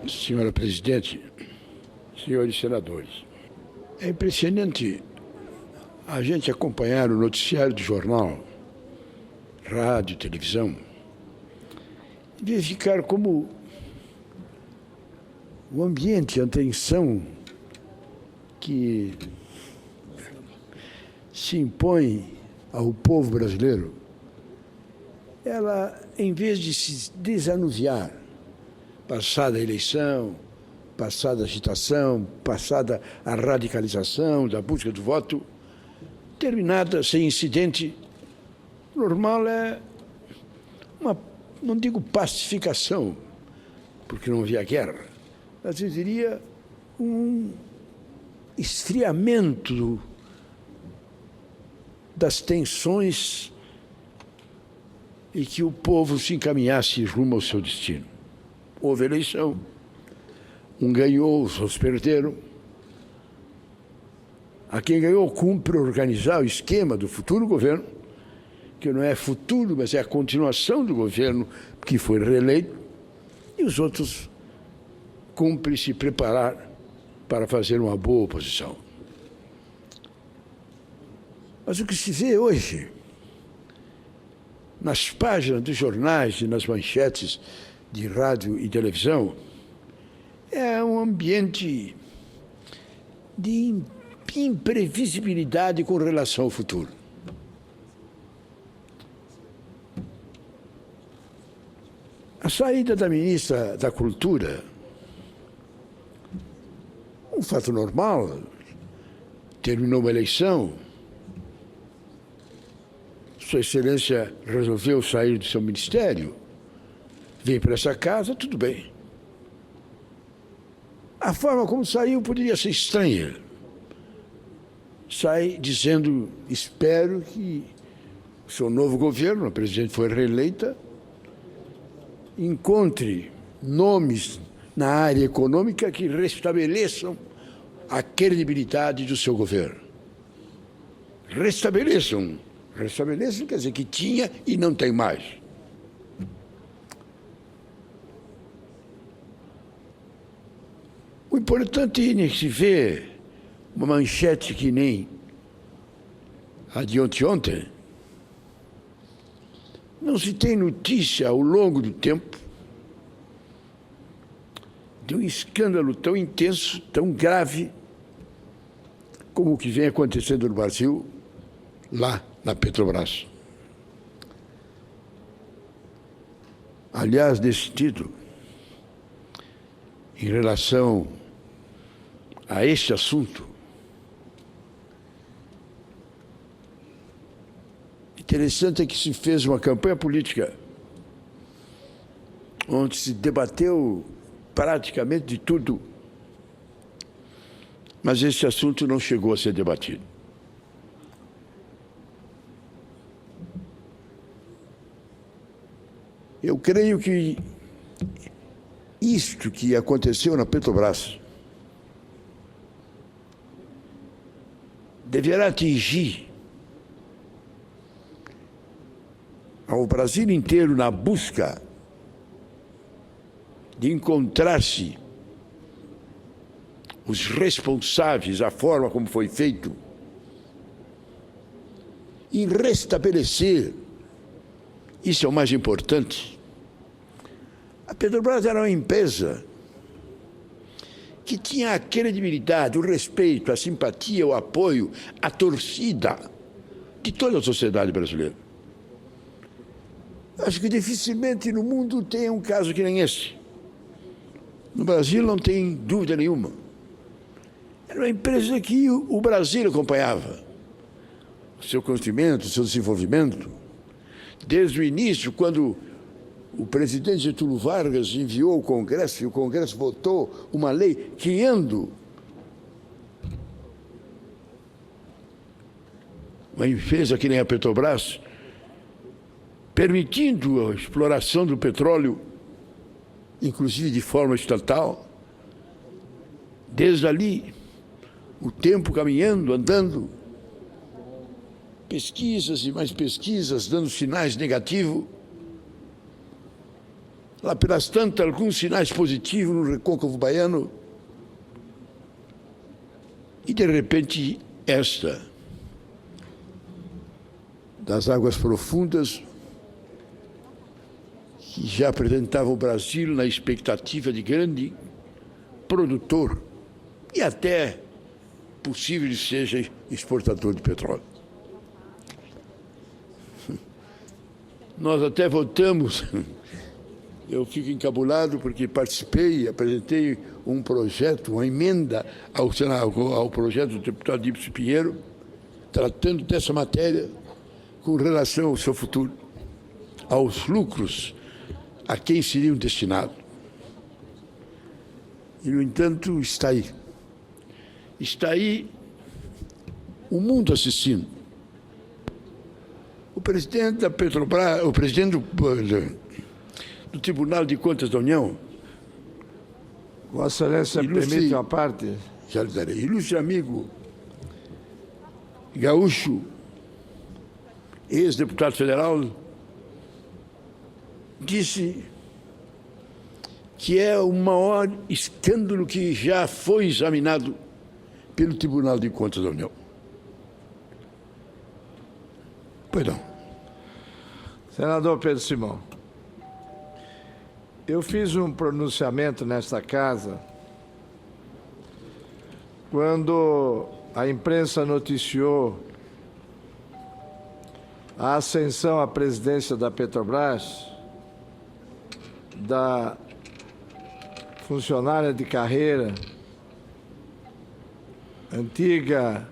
Senhora presidente, senhores senadores, é impressionante a gente acompanhar o noticiário do jornal, rádio, televisão, e verificar como o ambiente, a atenção que se impõe ao povo brasileiro, ela, em vez de se desanuviar, passada a eleição, passada a agitação, passada a radicalização da busca do voto, terminada sem incidente, normal é uma, não digo pacificação, porque não havia guerra, mas eu diria um esfriamento das tensões e que o povo se encaminhasse rumo ao seu destino. Houve eleição, um ganhou, os outros perderam. A quem ganhou cumpre organizar o esquema do futuro governo, que não é futuro, mas é a continuação do governo que foi reeleito, e os outros cumpre se preparar para fazer uma boa oposição. Mas o que se vê hoje, nas páginas dos jornais e nas manchetes de rádio e televisão, é um ambiente de imprevisibilidade com relação ao futuro. A saída da ministra da Cultura, um fato normal, terminou uma eleição, Sua Excelência resolveu sair do seu ministério, veio para essa casa, tudo bem. A forma como saiu poderia ser estranha. Sai dizendo, espero que o seu novo governo, a presidente foi reeleita, encontre nomes na área econômica que restabeleçam a credibilidade do seu governo. Restabeleçam quer dizer que tinha e não tem mais. O importante é que se vê uma manchete que nem a de ontem. Não se tem notícia ao longo do tempo de um escândalo tão intenso, tão grave, como o que vem acontecendo no Brasil, lá na Petrobras. Aliás, nesse sentido, em relação a este assunto, interessante é que se fez uma campanha política onde se debateu praticamente de tudo, mas esse assunto não chegou a ser debatido. Eu creio que isto que aconteceu na Petrobras deverá atingir ao Brasil inteiro na busca de encontrar-se os responsáveis, a forma como foi feito, em restabelecer, isso é o mais importante. A Petrobras era uma empresa que tinha a credibilidade, o respeito, a simpatia, o apoio, a torcida de toda a sociedade brasileira. Acho que dificilmente no mundo tem um caso que nem esse. No Brasil não tem dúvida nenhuma. Era uma empresa que o Brasil acompanhava. O seu crescimento, o seu desenvolvimento. Desde o início, quando o presidente Getúlio Vargas enviou ao Congresso e o Congresso votou uma lei criando uma empresa que nem a Petrobras, permitindo a exploração do petróleo, inclusive de forma estatal. Desde ali, o tempo caminhando, andando, pesquisas e mais pesquisas, dando sinais negativos. lá pelas tantas, alguns sinais positivos no recôncavo baiano, e de repente esta, das águas profundas, que já apresentava o Brasil na expectativa de grande produtor e até possível que seja exportador de petróleo. Nós até votamos, eu fico encabulado porque participei, apresentei um projeto, uma emenda ao projeto do deputado Ibsen Pinheiro, tratando dessa matéria com relação ao seu futuro, aos lucros a quem seriam destinados. E, no entanto, está aí. Está aí o mundo assistindo. O presidente da Petrobras, o presidente do Tribunal de Contas da União, Vossa Excelência permite uma parte? Já lhe darei. Ilustre amigo gaúcho, ex-deputado federal, disse que é o maior escândalo que já foi examinado pelo Tribunal de Contas da União. Perdão. Senador Pedro Simão, eu fiz um pronunciamento nesta casa quando a imprensa noticiou a ascensão à presidência da Petrobras da funcionária de carreira, antiga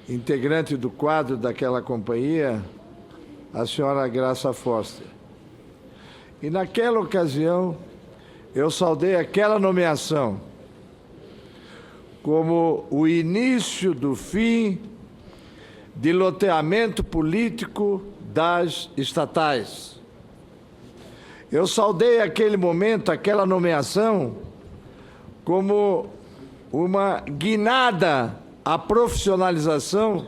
integrante do quadro daquela companhia, a senhora Graça Foster. E naquela ocasião, eu saudei aquela nomeação como o início do fim de loteamento político das estatais. Eu saudei aquele momento, aquela nomeação, como uma guinada à profissionalização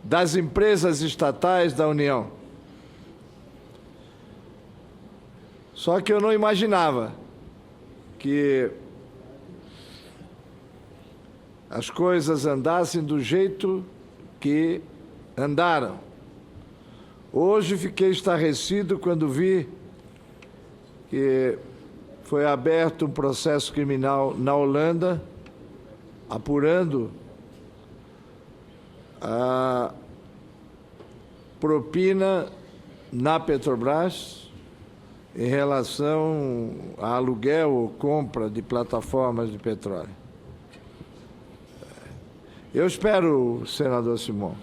das empresas estatais da União. Só que eu não imaginava que as coisas andassem do jeito que andaram. Hoje fiquei estarrecido quando vi que foi aberto um processo criminal na Holanda, apurando a propina na Petrobras em relação a aluguel ou compra de plataformas de petróleo. Eu espero, senador Simão,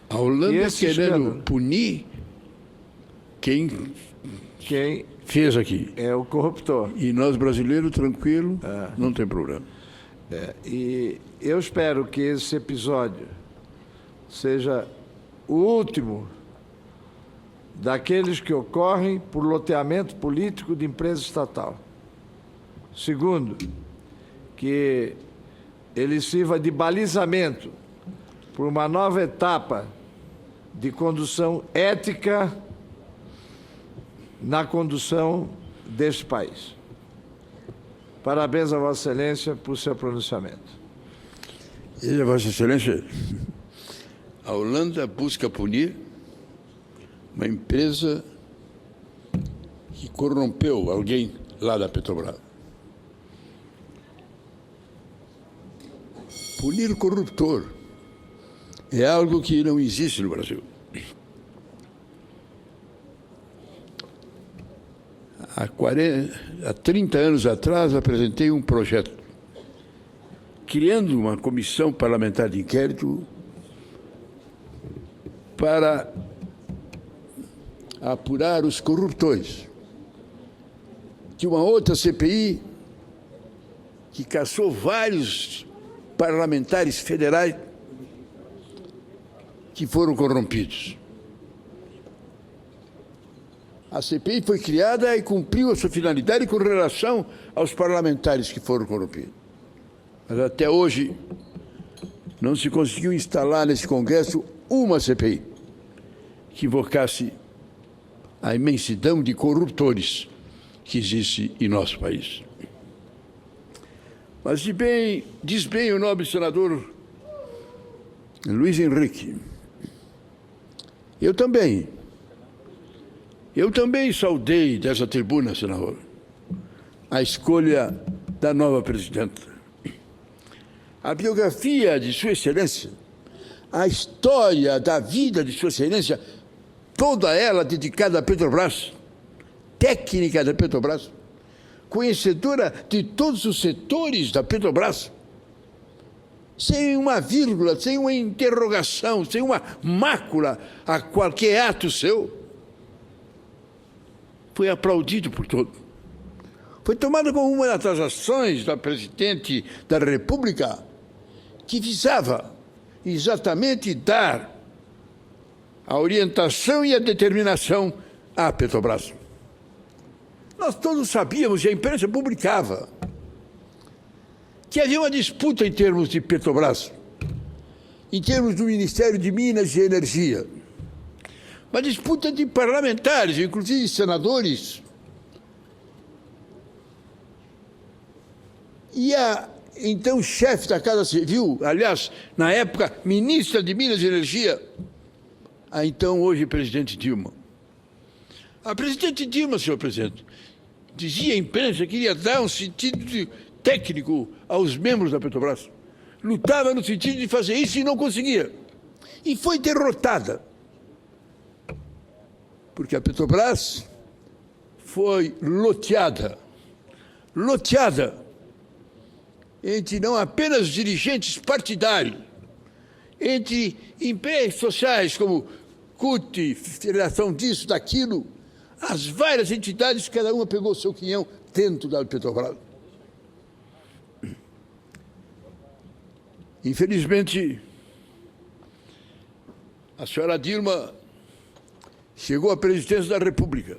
a Holanda querendo punir quem fez aqui. É o corruptor. E nós, brasileiros, tranquilo, não tem problema. E eu espero que esse episódio seja o último daqueles que ocorrem por loteamento político de empresa estatal. Segundo, que ele sirva de balizamento por uma nova etapa de condução ética na condução deste país. Parabéns a Vossa Excelência por seu pronunciamento. E Vossa Excelência, a Holanda busca punir uma empresa que corrompeu alguém lá da Petrobras. Punir o corruptor é algo que não existe no Brasil. Há 30 anos atrás, apresentei um projeto criando uma comissão parlamentar de inquérito para apurar os corruptores. Tinha uma outra CPI que caçou vários parlamentares federais que foram corrompidos. A CPI foi criada e cumpriu a sua finalidade com relação aos parlamentares que foram corrompidos. Mas até hoje não se conseguiu instalar nesse Congresso uma CPI que invocasse a imensidão de corruptores que existe em nosso país. Mas diz bem o nobre senador Luiz Henrique, eu também saudei dessa tribuna, senador, a escolha da nova presidenta. A biografia de Sua Excelência, a história da vida de Sua Excelência, toda ela dedicada à Petrobras, técnica da Petrobras, conhecedora de todos os setores da Petrobras, sem uma vírgula, sem uma interrogação, sem uma mácula a qualquer ato seu, foi aplaudido por todos. Foi tomada como uma das ações da presidente da República que visava exatamente dar a orientação e a determinação à Petrobras. Nós todos sabíamos, e a imprensa publicava, que havia uma disputa em termos de Petrobras, em termos do Ministério de Minas e Energia. Uma disputa de parlamentares, inclusive senadores. E a então chefe da Casa Civil, aliás, na época, ministra de Minas e Energia, a então hoje presidente Dilma. A presidente Dilma, senhor presidente, dizia à imprensa que queria dar um sentido técnico aos membros da Petrobras. Lutava no sentido de fazer isso e não conseguia. E foi derrotada. Porque a Petrobras foi loteada entre não apenas dirigentes partidários, entre empresas sociais como CUT, Federação disso, daquilo, as várias entidades, cada uma pegou seu quinhão dentro da Petrobras. Infelizmente, a senhora Dilma chegou à presidência da República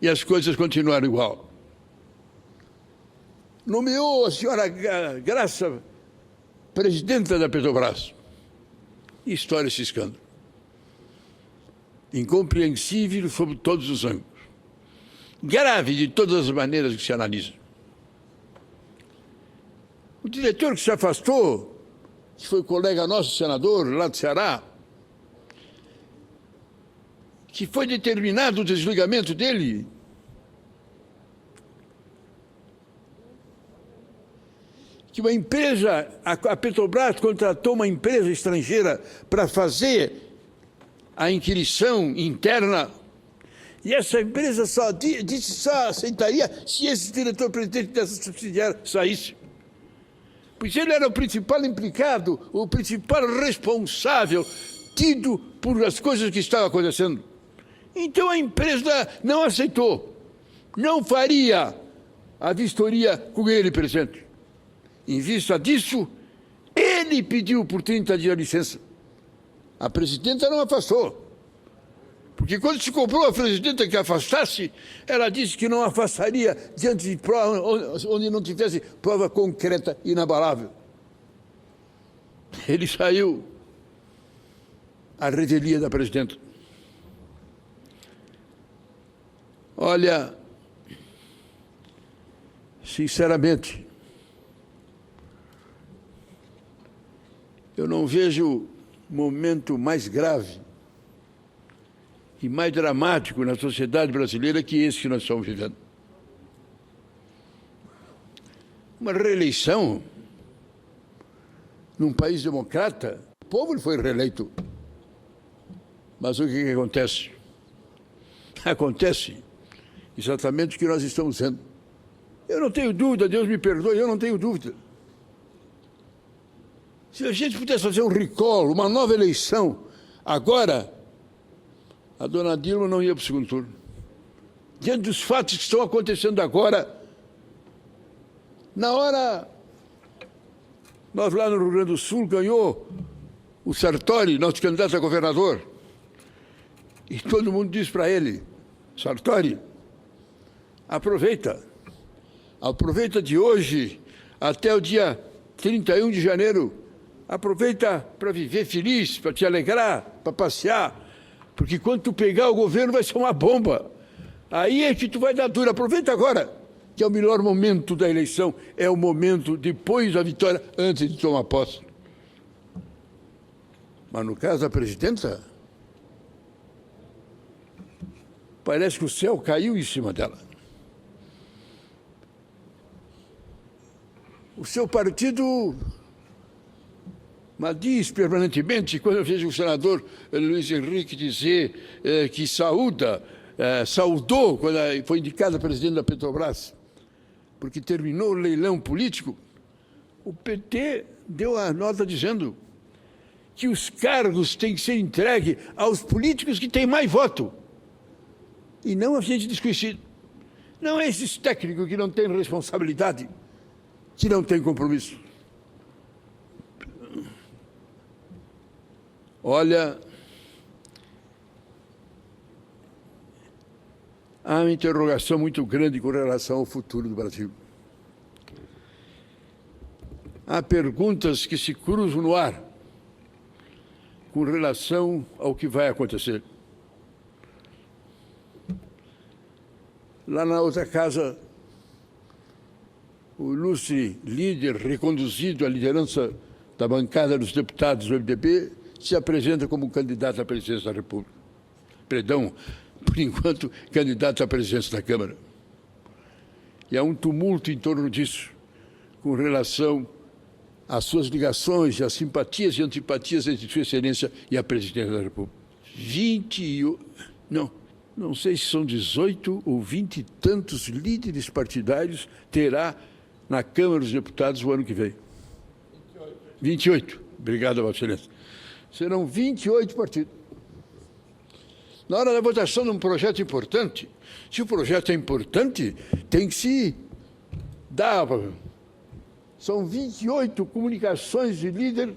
e as coisas continuaram igual. Nomeou a senhora Graça presidenta da Petrobras. E história esse escândalo. Incompreensível sob todos os ângulos. Grave de todas as maneiras que se analisa. O diretor que se afastou, que foi colega nosso, senador, lá do Ceará, que foi determinado o desligamento dele, que uma empresa, a Petrobras contratou uma empresa estrangeira para fazer a inquirição interna, e essa empresa só aceitaria se esse diretor-presidente dessa subsidiária saísse. Pois ele era o principal implicado, o principal responsável, tido por as coisas que estavam acontecendo. Então a empresa não aceitou, não faria a vistoria com ele presente. Em vista disso, ele pediu por 30 dias de licença. A presidenta não afastou. Porque quando se cobrou a presidenta que afastasse, ela disse que não afastaria diante de prova onde não tivesse prova concreta e inabalável. Ele saiu à revelia da presidenta. Olha, sinceramente, eu não vejo momento mais grave e mais dramático na sociedade brasileira que esse que nós estamos vivendo. Uma reeleição num país democrata, o povo foi reeleito. Mas o que acontece? Acontece exatamente o que nós estamos vendo. Eu não tenho dúvida, Deus me perdoe, eu não tenho dúvida. Se a gente pudesse fazer um recall, uma nova eleição, agora, a dona Dilma não ia para o segundo turno. Diante dos fatos que estão acontecendo agora, na hora, nós lá no Rio Grande do Sul ganhou o Sartori, nosso candidato a governador, e todo mundo diz para ele, Sartori, aproveita de hoje até o dia 31 de janeiro, aproveita para viver feliz, para te alegrar, para passear, Porque quando tu pegar o governo vai ser uma bomba. Aí é que tu vai dar dura. Aproveita agora, que é o melhor momento da eleição, é o momento depois da vitória, antes de tomar posse. Mas no caso da presidenta, parece que o céu caiu em cima dela. O seu partido, mas diz permanentemente, quando eu vejo o senador Luiz Henrique dizer que saudou quando foi indicado a presidente da Petrobras, porque terminou o leilão político, o PT deu a nota dizendo que os cargos têm que ser entregues aos políticos que têm mais voto, e não a gente desconhecido. Não é esses técnicos que não têm responsabilidade, que não têm compromisso. Olha, há uma interrogação muito grande com relação ao futuro do Brasil. Há perguntas que se cruzam no ar com relação ao que vai acontecer. Lá na outra casa, o ilustre líder, reconduzido à liderança da bancada dos deputados do MDB, se apresenta como candidato à presidência da República. Perdão, por enquanto, candidato à presidência da Câmara. E há um tumulto em torno disso, com relação às suas ligações, às simpatias e antipatias entre Sua Excelência e a presidência da República. Não sei se são 18 ou 20 e tantos líderes partidários terá na Câmara dos Deputados o ano que vem. 28. Obrigado, Vossa Excelência. Serão 28 partidos. Na hora da votação de um projeto importante, se o projeto é importante, tem que se dar. São 28 comunicações de líder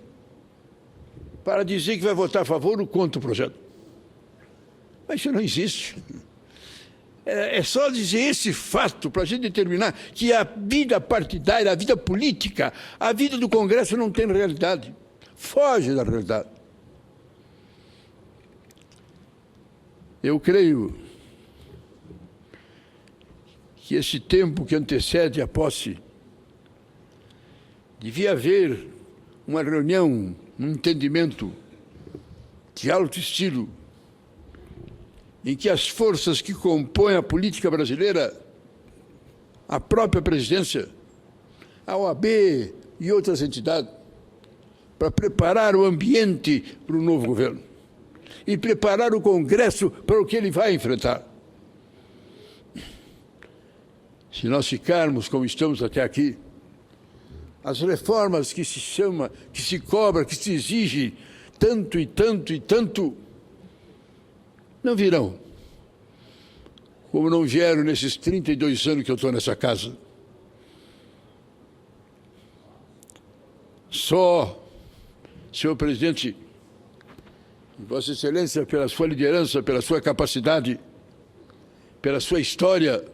para dizer que vai votar a favor ou contra o projeto. Mas isso não existe. É só dizer esse fato para a gente determinar que a vida partidária, a vida política, a vida do Congresso não tem realidade. Foge da realidade. Eu creio que esse tempo que antecede a posse devia haver uma reunião, um entendimento de alto estilo, em que as forças que compõem a política brasileira, a própria presidência, a OAB e outras entidades, para preparar o ambiente para o novo governo e preparar o Congresso para o que ele vai enfrentar. Se nós ficarmos como estamos até aqui, as reformas que se chama, que se cobra, que se exige tanto e tanto e tanto, não virão, como não vieram nesses 32 anos que eu estou nessa casa. Só, senhor presidente, Vossa Excelência, pela sua liderança, pela sua capacidade, pela sua história,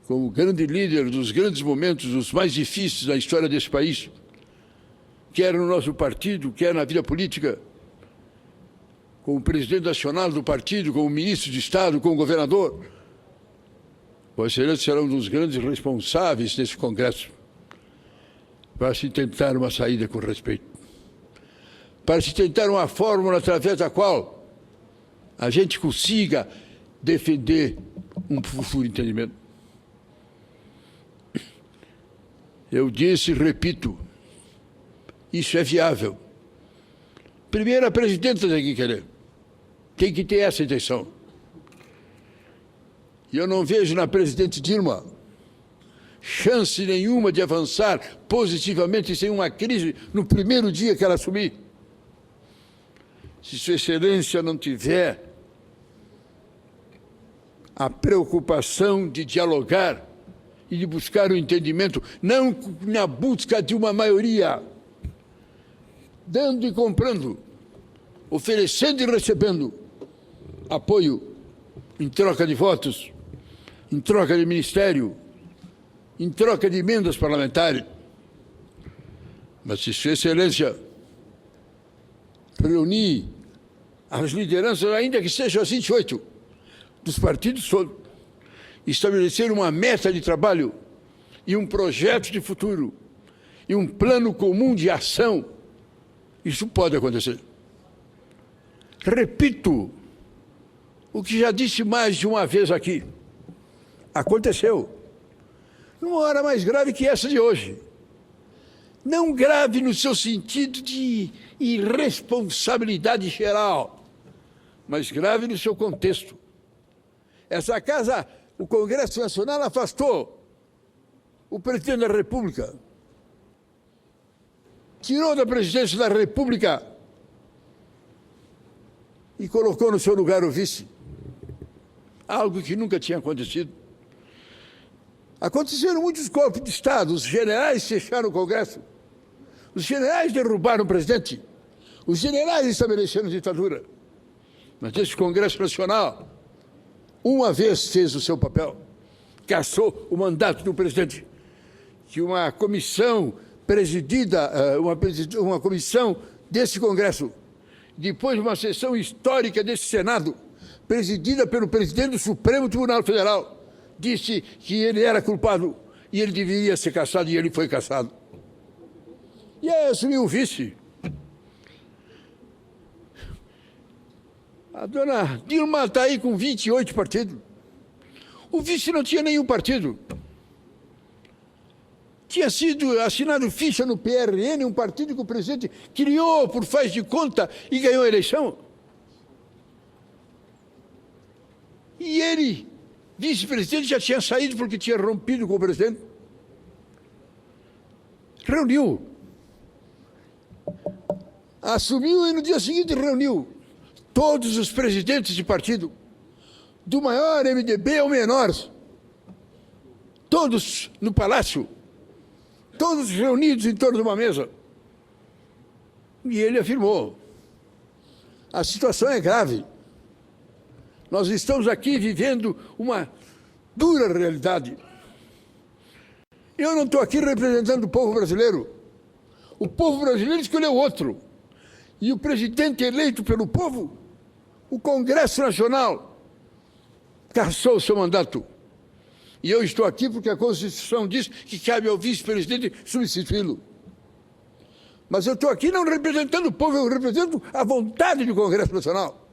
como grande líder dos grandes momentos, os mais difíceis da história desse país, quer no nosso partido, quer na vida política, como presidente nacional do partido, como ministro de Estado, como governador, Vossa Excelência será um dos grandes responsáveis desse Congresso para se tentar uma saída com respeito, para se tentar uma fórmula através da qual a gente consiga defender um futuro entendimento. Eu disse e repito, isso é viável. Primeiro, a presidenta tem que querer, tem que ter essa intenção. E eu não vejo na presidente Dilma chance nenhuma de avançar positivamente sem uma crise no primeiro dia que ela assumir. Se Sua Excelência não tiver a preocupação de dialogar e de buscar o entendimento, não na busca de uma maioria, dando e comprando, oferecendo e recebendo apoio em troca de votos, em troca de ministério, em troca de emendas parlamentares. Mas se Sua Excelência reunir as lideranças, ainda que sejam as 28, dos partidos todos, estabelecer uma meta de trabalho e um projeto de futuro e um plano comum de ação, isso pode acontecer. Repito o que já disse mais de uma vez aqui. Aconteceu. Numa hora mais grave que essa de hoje. Não grave no seu sentido de irresponsabilidade geral, mas grave no seu contexto. Essa casa, o Congresso Nacional, afastou o presidente da República, tirou da presidência da República e colocou no seu lugar o vice. Algo que nunca tinha acontecido. Aconteceram muitos golpes de Estado, os generais fecharam o Congresso, os generais derrubaram o presidente, os generais estabeleceram ditadura. Mas esse Congresso Nacional, uma vez fez o seu papel, cassou o mandato do presidente, que uma comissão presidida, uma comissão desse Congresso, depois de uma sessão histórica desse Senado, presidida pelo presidente do Supremo Tribunal Federal, disse que ele era culpado e ele deveria ser cassado, e ele foi cassado. E aí assumiu o vice. A dona Dilma está aí com 28 partidos. O vice não tinha nenhum partido. Tinha sido assinado ficha no PRN, um partido que o presidente criou por faz de conta e ganhou a eleição. E ele, vice-presidente, já tinha saído porque tinha rompido com o presidente. Reuniu. Assumiu e no dia seguinte reuniu todos os presidentes de partido, do maior MDB ao menor, todos no palácio, todos reunidos em torno de uma mesa. E ele afirmou: a situação é grave. Nós estamos aqui vivendo uma dura realidade. Eu não estou aqui representando o povo brasileiro. O povo brasileiro escolheu outro. E o presidente eleito pelo povo, o Congresso Nacional, cassou o seu mandato. E eu estou aqui porque a Constituição diz que cabe ao vice-presidente substituí-lo. Mas eu estou aqui não representando o povo, eu represento a vontade do Congresso Nacional.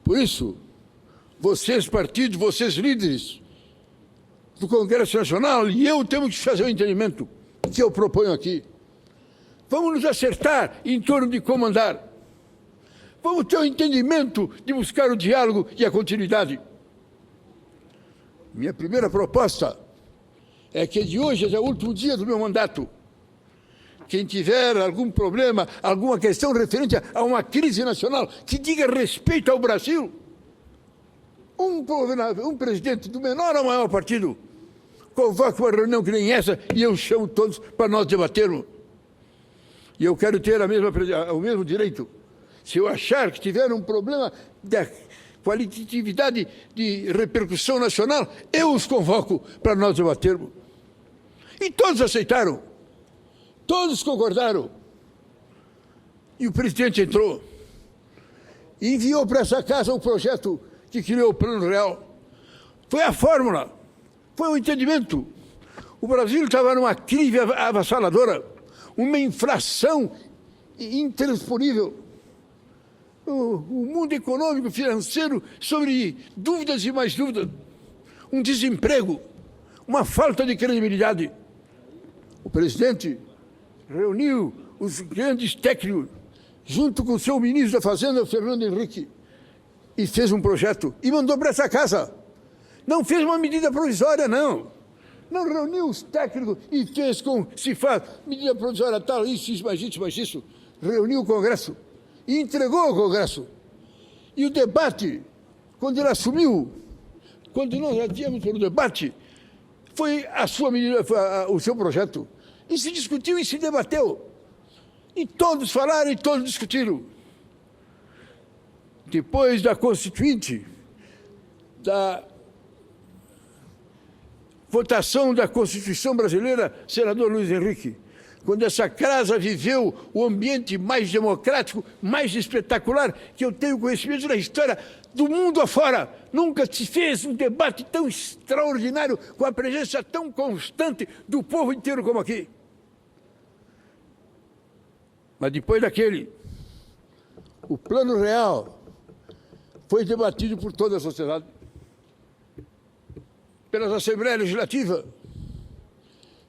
Por isso, vocês partidos, vocês líderes do Congresso Nacional e eu temos que fazer um entendimento que eu proponho aqui. Vamos nos acertar em torno de como andar. Vamos ter o entendimento de buscar o diálogo e a continuidade. Minha primeira proposta é que de hoje até o último dia do meu mandato, quem tiver algum problema, alguma questão referente a uma crise nacional que diga respeito ao Brasil, um presidente do menor ao maior partido convoque uma reunião que nem essa e eu chamo todos para nós debatermos. E eu quero ter o mesmo direito. Se eu achar que tiver um problema da qualitatividade de repercussão nacional, eu os convoco para nós debatermos. E todos aceitaram. Todos concordaram. E o presidente entrou. E enviou para essa casa o projeto que criou o Plano Real. Foi a fórmula. Foi o entendimento. O Brasil estava numa crise avassaladora. Uma inflação intransponível. O mundo econômico, financeiro, sobre dúvidas e mais dúvidas. Um desemprego. Uma falta de credibilidade. O presidente reuniu os grandes técnicos, junto com o seu ministro da Fazenda, Fernando Henrique, e fez um projeto, e mandou para essa casa. Não fez uma medida provisória, não. Não reuniu os técnicos e fez com, se faz, medida provisória tal, isso, mais isso, mais isso. Reuniu o Congresso e entregou ao Congresso. E o debate, quando ele assumiu, quando nós já tínhamos pelo debate, foi a sua medida, o seu projeto. E se discutiu e se debateu. E todos falaram e todos discutiram. Depois da Constituinte, da votação da Constituição brasileira, senador Luiz Henrique, quando essa casa viveu o ambiente mais democrático, mais espetacular que eu tenho conhecimento na história do mundo afora. Nunca se fez um debate tão extraordinário, com a presença tão constante do povo inteiro como aqui. Mas depois daquele, o Plano Real foi debatido por toda a sociedade, pelas Assembleias Legislativas,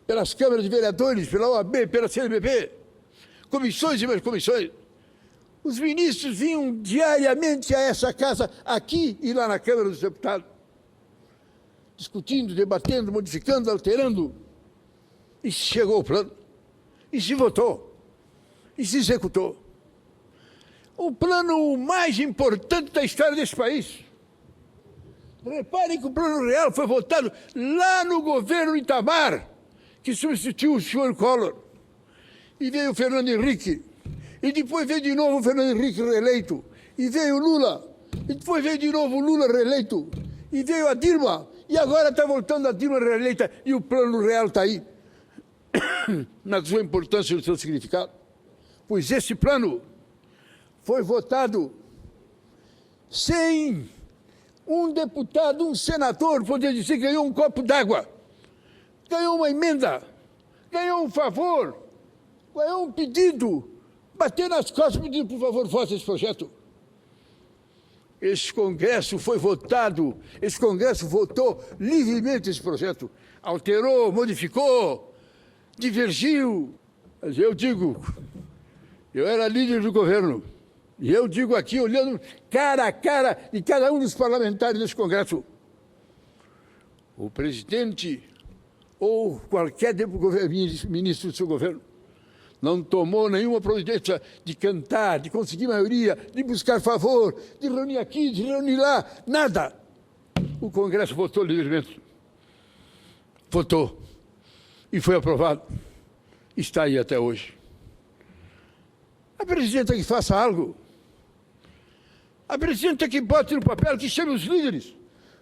pelas câmaras de vereadores, pela OAB, pela CNBB, comissões e mais comissões. Os ministros vinham diariamente a essa casa, aqui e lá na Câmara dos Deputados, discutindo, debatendo, modificando, alterando. E chegou o plano, e se votou, e se executou. O plano mais importante da história desse país. Reparem que o Plano Real foi votado lá no governo Itamar, que substituiu o senhor Collor. E veio o Fernando Henrique. E depois veio de novo o Fernando Henrique reeleito. E veio o Lula. E depois veio de novo o Lula reeleito. E veio a Dilma. E agora está voltando a Dilma reeleita. E o Plano Real está aí. Na sua importância e no seu significado. Pois esse plano foi votado sem um deputado, um senador, poder dizer que ganhou um copo d'água. Ganhou uma emenda, ganhou um favor, ganhou um pedido, bater nas costas pedindo, por favor, vote esse projeto. Esse Congresso foi votado, esse Congresso votou livremente esse projeto, alterou, modificou, divergiu. Mas eu digo, eu era líder do governo, e eu digo aqui, olhando cara a cara de cada um dos parlamentares desse Congresso, o presidente ou qualquer ministro do seu governo não tomou nenhuma providência de cantar, de conseguir maioria, de buscar favor, de reunir aqui, de reunir lá, nada. O Congresso votou livremente. Votou. E foi aprovado. Está aí até hoje. A presidenta que faça algo. A presidenta que bote no papel, que chame os líderes.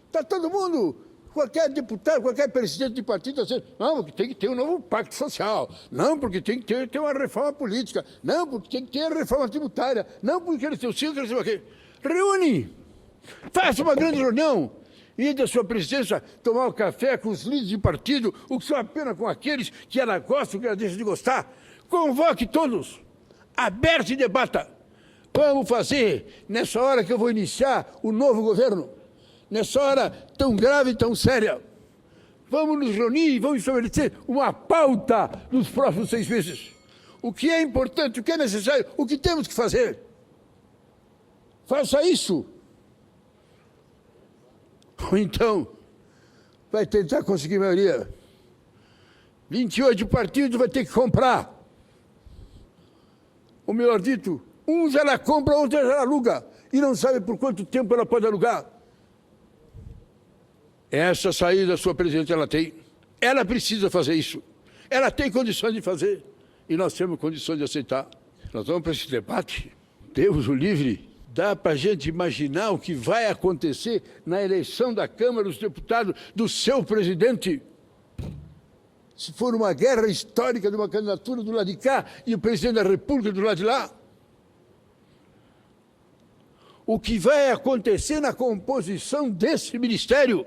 Está todo mundo... Qualquer deputado, qualquer presidente de partido está dizendo, não, porque tem que ter um novo pacto social, não, porque tem que ter uma reforma política, não, porque tem que ter a reforma tributária, não, porque eles têm o ciclo, eles têm o quê. Reúne, faça uma grande reunião, e da sua presidência tomar um café com os líderes de partido, o que são apenas com aqueles que ela gosta, o que ela deixa de gostar. Convoque todos, aberte e debata. Vamos fazer, nessa hora que eu vou iniciar o novo governo, nessa hora tão grave e tão séria, vamos nos reunir e vamos estabelecer uma pauta nos próximos 6 meses. O que é importante, o que é necessário, o que temos que fazer. Faça isso. Ou então, vai tentar conseguir maioria. 28 partidos vai ter que comprar. Ou melhor dito, uns ela compra, outros ela aluga. E não sabe por quanto tempo ela pode alugar. Essa saída, sua presidente, ela tem. Ela precisa fazer isso. Ela tem condições de fazer. E nós temos condições de aceitar. Nós vamos para esse debate. Deus o livre. Dá para a gente imaginar o que vai acontecer na eleição da Câmara dos Deputados do seu presidente. Se for uma guerra histórica de uma candidatura do lado de cá e o presidente da República do lado de lá. O que vai acontecer na composição desse ministério,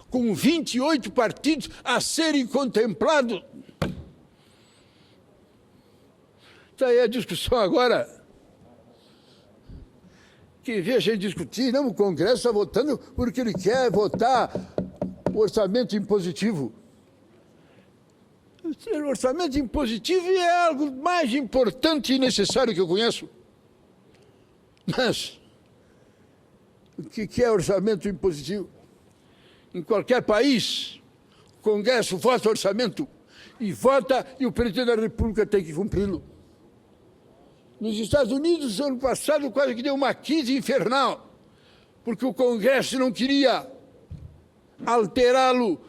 com 28 partidos a serem contemplados. Está aí a discussão agora. Que veja discutir, não, o Congresso está votando porque ele quer votar o orçamento impositivo. O orçamento impositivo é algo mais importante e necessário que eu conheço. Mas, o que é orçamento impositivo? Em qualquer país, o Congresso vota orçamento e vota e o presidente da República tem que cumpri-lo. Nos Estados Unidos, no ano passado, quase que deu uma crise infernal, porque o Congresso não queria alterá-lo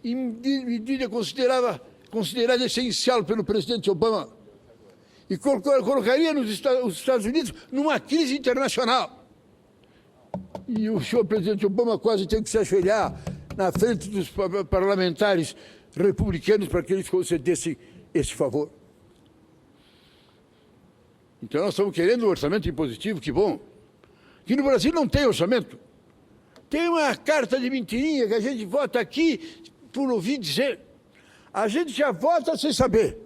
em medida considerada essencial pelo presidente Obama e colocaria os Estados Unidos numa crise internacional. E o senhor presidente Obama quase teve que se ajoelhar na frente dos parlamentares republicanos para que eles concedessem esse favor. Então nós estamos querendo um orçamento impositivo, que bom. Que no Brasil não tem orçamento. Tem uma carta de mentirinha que a gente vota aqui por ouvir dizer. A gente já vota sem saber.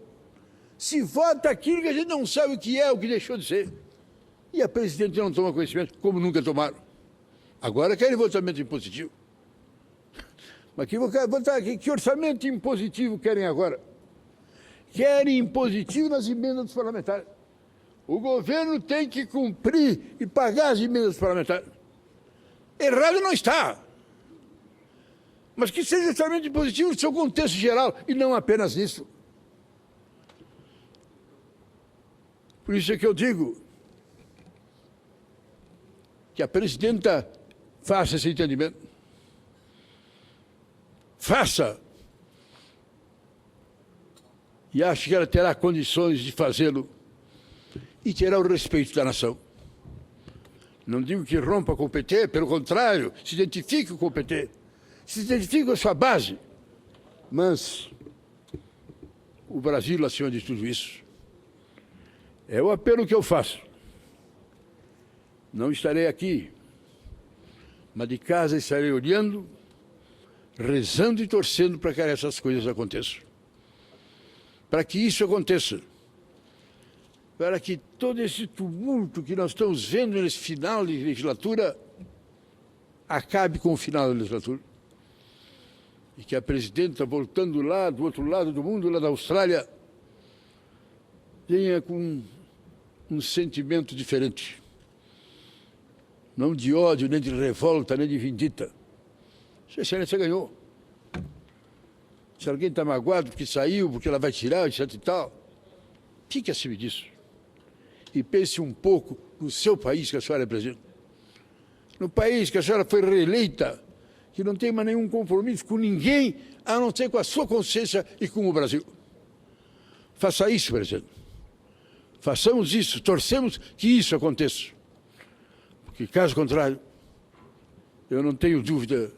Se vota aquilo que a gente não sabe o que é, o que deixou de ser. E a presidente não toma conhecimento, como nunca tomaram. Agora querem votamento impositivo. Mas que orçamento impositivo querem agora? Querem impositivo nas emendas dos parlamentares. O governo tem que cumprir e pagar as emendas dos parlamentares. Errado não está. Mas que seja orçamento impositivo no seu contexto geral e não apenas nisso. Por isso é que eu digo que a presidenta faça esse entendimento. Faça. E acho que ela terá condições de fazê-lo e terá o respeito da nação. Não digo que rompa com o PT, pelo contrário, se identifique com o PT, se identifique com a sua base. Mas o Brasil, acima de tudo isso, é o apelo que eu faço. Não estarei aqui, mas de casa estarei olhando, rezando e torcendo para que essas coisas aconteçam. Para que isso aconteça. Para que todo esse tumulto que nós estamos vendo nesse final de legislatura acabe com o final da legislatura. E que a presidenta, voltando lá do outro lado do mundo, lá da Austrália, venha com um sentimento diferente. Não de ódio, nem de revolta, nem de vindita. Sua Excelência ganhou. Se alguém está magoado porque saiu, porque ela vai tirar, etc e tal, fique acima disso. E pense um pouco no seu país que a senhora representa. No país que a senhora foi reeleita, que não tem mais nenhum compromisso com ninguém, a não ser com a sua consciência e com o Brasil. Faça isso, presidente. Façamos isso, torcemos que isso aconteça. Porque, caso contrário, eu não tenho dúvida,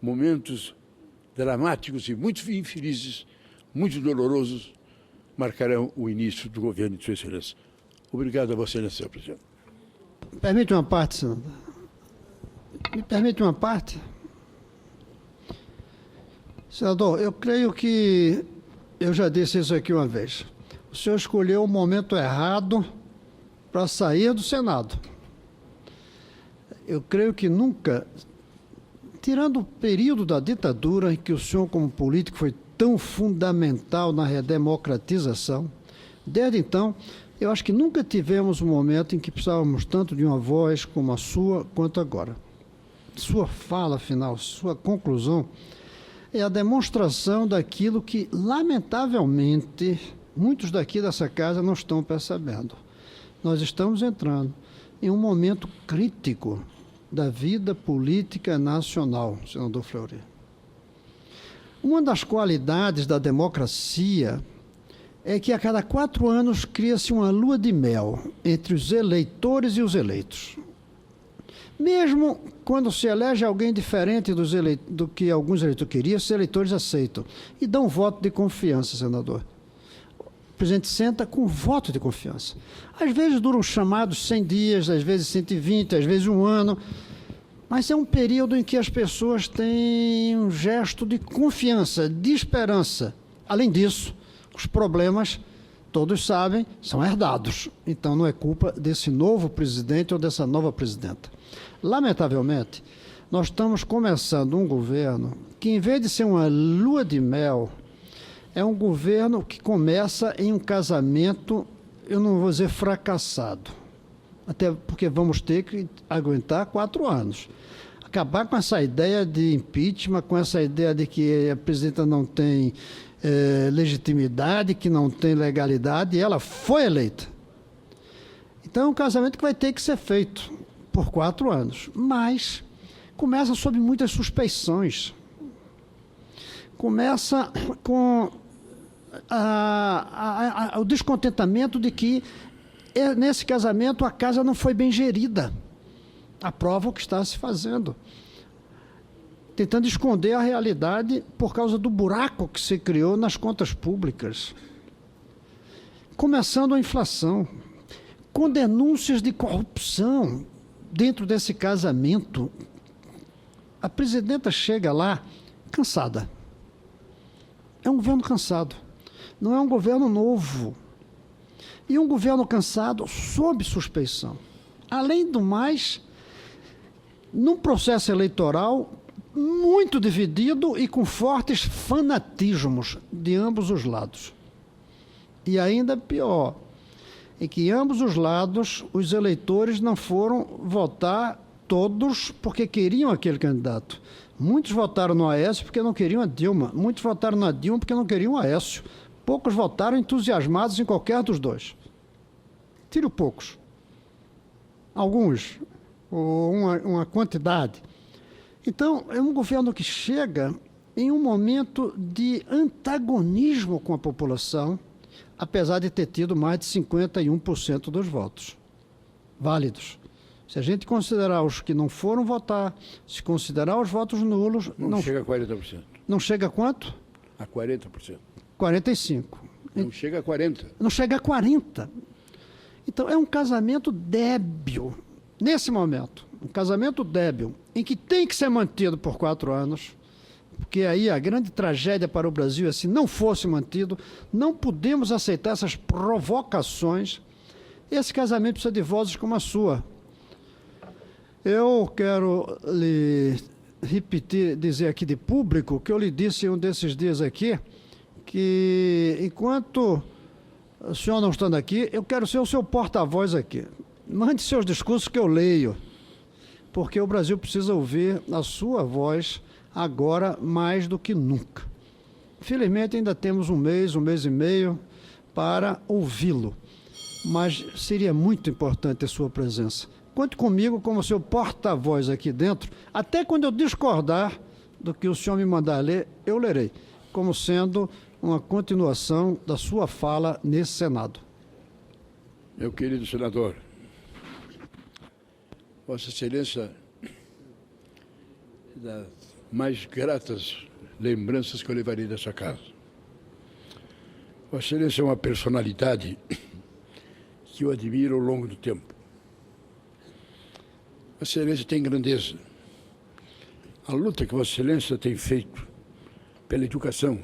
momentos dramáticos e muito infelizes, muito dolorosos, marcarão o início do governo de Sua Excelência. Obrigado a Vossa Excelência, presidente. Permite uma parte, senador. Me permite uma parte? Senador, eu creio que eu já disse isso aqui uma vez. O senhor escolheu o momento errado para sair do Senado. Eu creio que nunca, tirando o período da ditadura, em que o senhor, como político, foi tão fundamental na redemocratização, desde então, eu acho que nunca tivemos um momento em que precisávamos tanto de uma voz como a sua, quanto agora. Sua fala final, sua conclusão, é a demonstração daquilo que, lamentavelmente, muitos daqui dessa casa não estão percebendo. Nós estamos entrando em um momento crítico da vida política nacional, senador Fleury. Uma das qualidades da democracia é que a cada 4 anos cria-se uma lua de mel entre os eleitores e os eleitos. Mesmo quando se elege alguém diferente do que alguns eleitores queriam, os eleitores aceitam e dão voto de confiança, senador. O presidente senta com voto de confiança. Às vezes duram chamados 100 dias, às vezes 120, às vezes 1 ano, mas é um período em que as pessoas têm um gesto de confiança, de esperança. Além disso, os problemas, todos sabem, são herdados. Então não é culpa desse novo presidente ou dessa nova presidenta. Lamentavelmente, nós estamos começando um governo que, em vez de ser uma lua de mel, é um governo que começa em um casamento, eu não vou dizer fracassado, até porque vamos ter que aguentar 4 anos. Acabar com essa ideia de impeachment, com essa ideia de que a presidenta não tem legitimidade, que não tem legalidade, e ela foi eleita. Então é um casamento que vai ter que ser feito por 4 anos, mas começa sob muitas suspeições. Começa com o descontentamento de que nesse casamento a casa não foi bem gerida. Aprova o que está se fazendo. Tentando esconder a realidade por causa do buraco que se criou nas contas públicas. começando a inflação, com denúncias de corrupção dentro desse casamento. A presidenta chega lá cansada. É um governo cansado. Não é um governo novo. E um governo cansado sob suspeição. Além do mais, num processo eleitoral muito dividido e com fortes fanatismos de ambos os lados. E ainda pior, é que ambos os lados, os eleitores não foram votar todos porque queriam aquele candidato. Muitos votaram no Aécio porque não queriam a Dilma. Muitos votaram na Dilma porque não queriam o Aécio. Poucos votaram entusiasmados em qualquer dos dois. Tiro poucos. Alguns, ou uma quantidade. Então, é um governo que chega em um momento de antagonismo com a população, apesar de ter tido mais de 51% dos votos válidos. Se a gente considerar os que não foram votar, se considerar os votos nulos... Não chega a 40%. Não chega a quanto? A 40%. 45%. Não chega a 40%. Não chega a 40%. Então, é um casamento débil, nesse momento. Um casamento débil, em que tem que ser mantido por 4 anos, porque aí a grande tragédia para o Brasil é se não fosse mantido, não podemos aceitar essas provocações. Esse casamento precisa de vozes como a sua. Eu quero lhe repetir, dizer aqui de público, que eu lhe disse um desses dias aqui, que enquanto o senhor não estando aqui, eu quero ser o seu porta-voz aqui. Mande seus discursos que eu leio, porque o Brasil precisa ouvir a sua voz agora mais do que nunca. Felizmente ainda temos um mês e meio para ouvi-lo, mas seria muito importante a sua presença. Conte comigo como seu porta-voz aqui dentro, até quando eu discordar do que o senhor me mandar ler, eu lerei, como sendo uma continuação da sua fala nesse Senado. Meu querido senador, Vossa Excelência, das mais gratas lembranças que eu levarei dessa casa. Vossa Excelência é uma personalidade que eu admiro ao longo do tempo. Vossa Excelência tem grandeza. A luta que Vossa Excelência tem feito pela educação,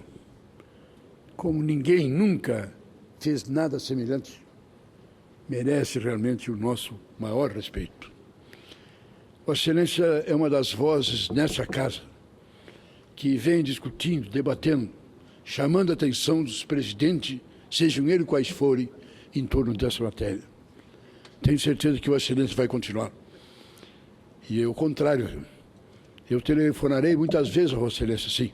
como ninguém nunca fez nada semelhante, merece realmente o nosso maior respeito. Vossa Excelência é uma das vozes nessa casa que vem discutindo, debatendo, chamando a atenção dos presidentes, sejam eles quais forem, em torno dessa matéria. Tenho certeza que Vossa Excelência vai continuar. E ao contrário, eu telefonarei muitas vezes a Vossa Excelência, sim.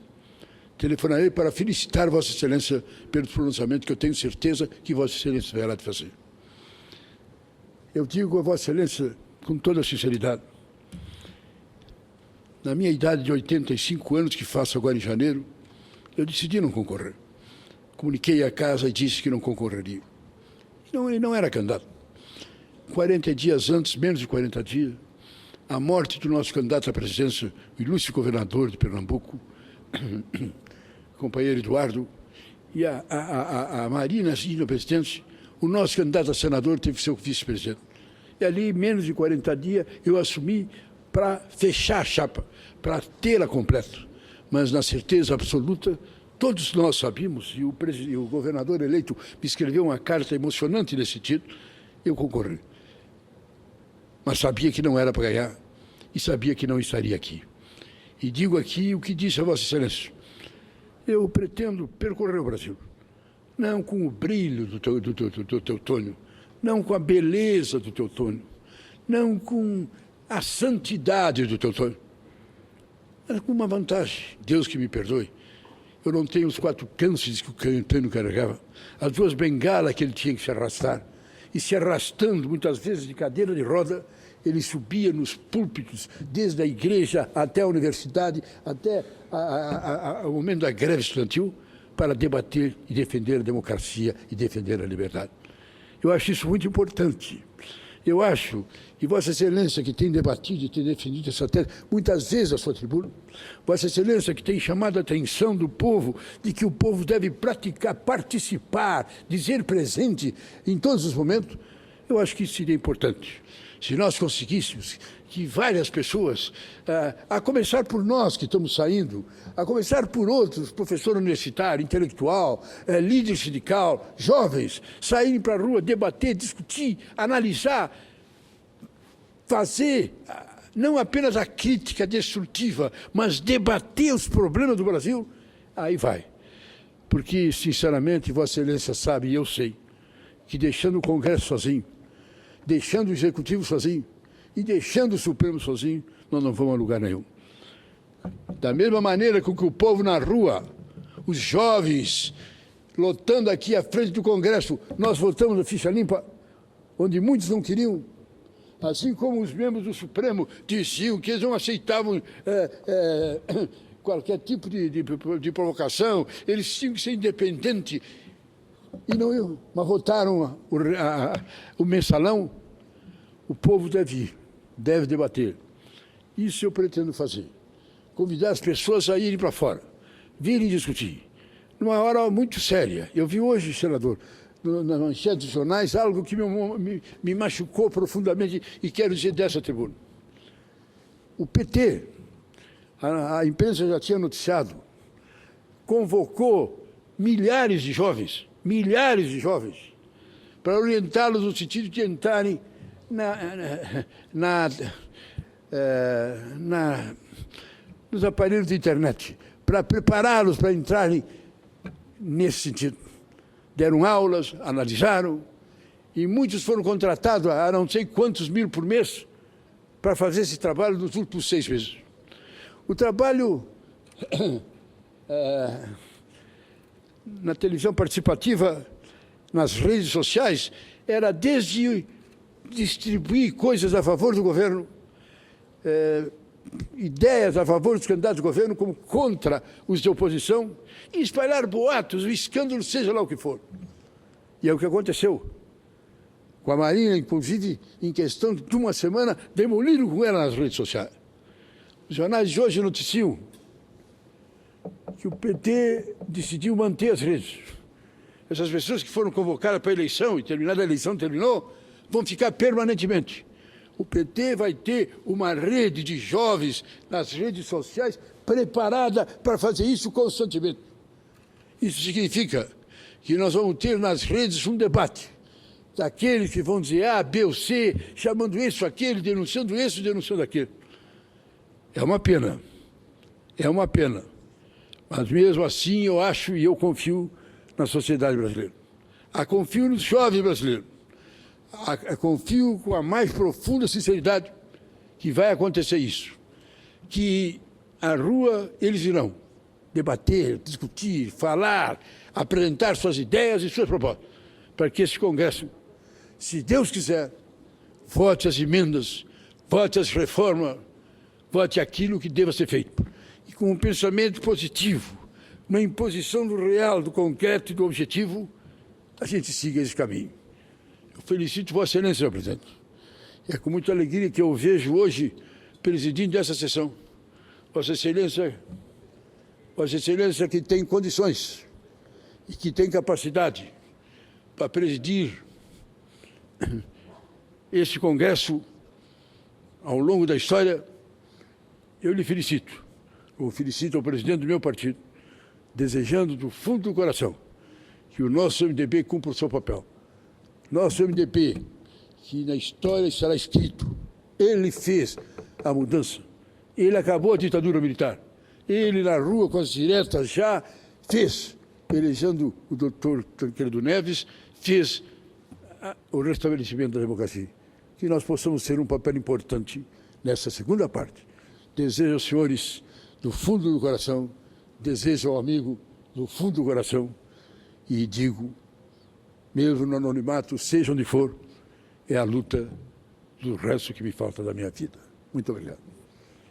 Telefonarei para felicitar Vossa Excelência pelo pronunciamento que eu tenho certeza que Vossa Excelência vai lá de fazer. Eu digo a Vossa Excelência com toda a sinceridade, na minha idade de 85 anos, que faço agora em janeiro, eu decidi não concorrer. Comuniquei à casa e disse que não concorreria. Ele não era candidato. 40 dias antes, menos de 40 dias, a morte do nosso candidato à presidência, o ilustre governador de Pernambuco, companheiro Eduardo, e a Marina, assim, presidente, o nosso candidato a senador teve que ser o vice-presidente. E ali, menos de 40 dias, eu assumi para fechar a chapa, para tê-la completa. Mas na certeza absoluta, todos nós sabíamos, e o governador eleito me escreveu uma carta emocionante nesse sentido, eu concorri. Mas sabia que não era para ganhar e sabia que não estaria aqui. E digo aqui o que disse a Vossa Excelência. Eu pretendo percorrer o Brasil, não com o brilho do teu Tônio, não com a beleza do teu Tônio, não com a santidade do teu Tônio, mas com uma vantagem, Deus que me perdoe. Eu não tenho os 4 cânceres que o Tônio carregava, as 2 bengalas que ele tinha que se arrastar, e se arrastando, muitas vezes de cadeira de roda, ele subia nos púlpitos, desde a igreja até a universidade, até o momento da greve estudantil, para debater e defender a democracia e defender a liberdade. Eu acho isso muito importante. Eu acho que Vossa Excelência, que tem debatido e tem defendido essa tese, muitas vezes a sua tribuna, Vossa Excelência, que tem chamado a atenção do povo, de que o povo deve praticar, participar, dizer presente em todos os momentos, eu acho que isso seria importante. Se nós conseguíssemos que várias pessoas, a começar por nós que estamos saindo, a começar por outros, professor universitário, intelectual, líder sindical, jovens, saírem para a rua, debater, discutir, analisar, fazer não apenas a crítica destrutiva, mas debater os problemas do Brasil, aí vai. Porque, sinceramente, Vossa Excelência sabe, e eu sei, que deixando o Congresso sozinho, deixando o Executivo sozinho e deixando o Supremo sozinho, nós não vamos a lugar nenhum. Da mesma maneira com que o povo na rua, os jovens, lotando aqui à frente do Congresso, nós votamos a ficha limpa, onde muitos não queriam, assim como os membros do Supremo diziam que eles não aceitavam qualquer tipo de provocação, eles tinham que ser independentes. E não eu, mas votaram o mensalão. O povo deve ir, deve debater. Isso eu pretendo fazer. Convidar as pessoas a irem para fora, virem discutir. Numa hora muito séria. Eu vi hoje, senador, na manchete dos jornais, algo que me machucou profundamente e quero dizer dessa tribuna. O PT, a imprensa já tinha noticiado, convocou milhares de jovens, para orientá-los no sentido de entrarem nos aparelhos de internet, para prepará-los para entrarem nesse sentido. Deram aulas, analisaram, e muitos foram contratados a não sei quantos mil por mês para fazer esse trabalho nos últimos 6 meses. O trabalho na televisão participativa, nas redes sociais, era desde distribuir coisas a favor do governo, ideias a favor dos candidatos do governo, como contra os de oposição, e espalhar boatos, o escândalo, seja lá o que for. E é o que aconteceu. Com a Marina, inclusive, em questão de uma semana, demoliram com ela nas redes sociais. Os jornais de hoje noticiam que o PT decidiu manter as redes. Essas pessoas que foram convocadas para a eleição, e terminada a eleição, terminou, vão ficar permanentemente. O PT vai ter uma rede de jovens nas redes sociais preparada para fazer isso constantemente. Isso significa que nós vamos ter nas redes um debate daqueles que vão dizer A, B ou C, chamando isso, aquele, denunciando isso, denunciando aquele. É uma pena. É uma pena. Mas mesmo assim eu acho e eu confio na sociedade brasileira. Confio nos jovens brasileiros. Confio com a mais profunda sinceridade que vai acontecer isso. Que à rua eles irão debater, discutir, falar, apresentar suas ideias e suas propostas, para que esse Congresso, se Deus quiser, vote as emendas, vote as reformas, vote aquilo que deva ser feito. E com um pensamento positivo, na imposição do real, do concreto e do objetivo, a gente siga esse caminho. Eu felicito Vossa Excelência, senhor presidente. É com muita alegria que eu vejo hoje presidindo essa sessão. Vossa Excelência que tem condições e que tem capacidade para presidir esse Congresso ao longo da história, eu lhe felicito. Eu felicito ao presidente do meu partido, desejando do fundo do coração que o nosso MDB cumpra o seu papel. Nosso MDB, que na história estará escrito, ele fez a mudança, ele acabou a ditadura militar, ele na rua com as diretas já fez, elegendo o doutor Tancredo Neves, fez o restabelecimento da democracia. Que nós possamos ter um papel importante nessa segunda parte. Desejo aos senhores do fundo do coração, desejo ao amigo do fundo do coração e digo, mesmo no anonimato, seja onde for, é a luta do resto que me falta da minha vida. Muito obrigado.